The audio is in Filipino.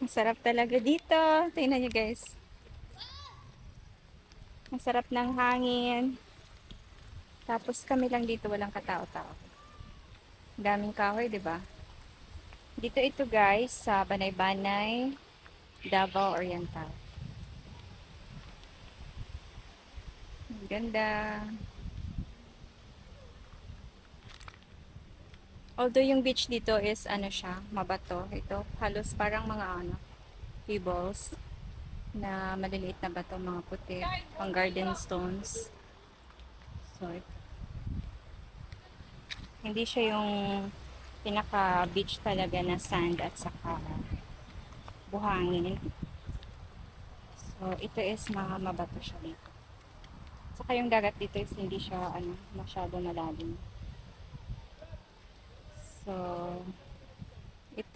Ang sarap talaga dito. Tingnan nyo guys. Ang sarap ng hangin. Tapos kami lang dito, walang katao-tao. Daming kahoy, 'di ba? Dito ito guys sa Banay-Banay, Davao Oriental. Ang ganda. Although yung beach dito is ano siya, mabato. Ito halos parang mga ano, pebbles na maliliit na bato, mga puti, pang garden stones. So, hindi siya yung pinaka beach talaga na sand at saka buhangin. So, ito is mga mabato siya dito. Saka yung dagat dito is hindi siya ano, masyado malalim. So, ito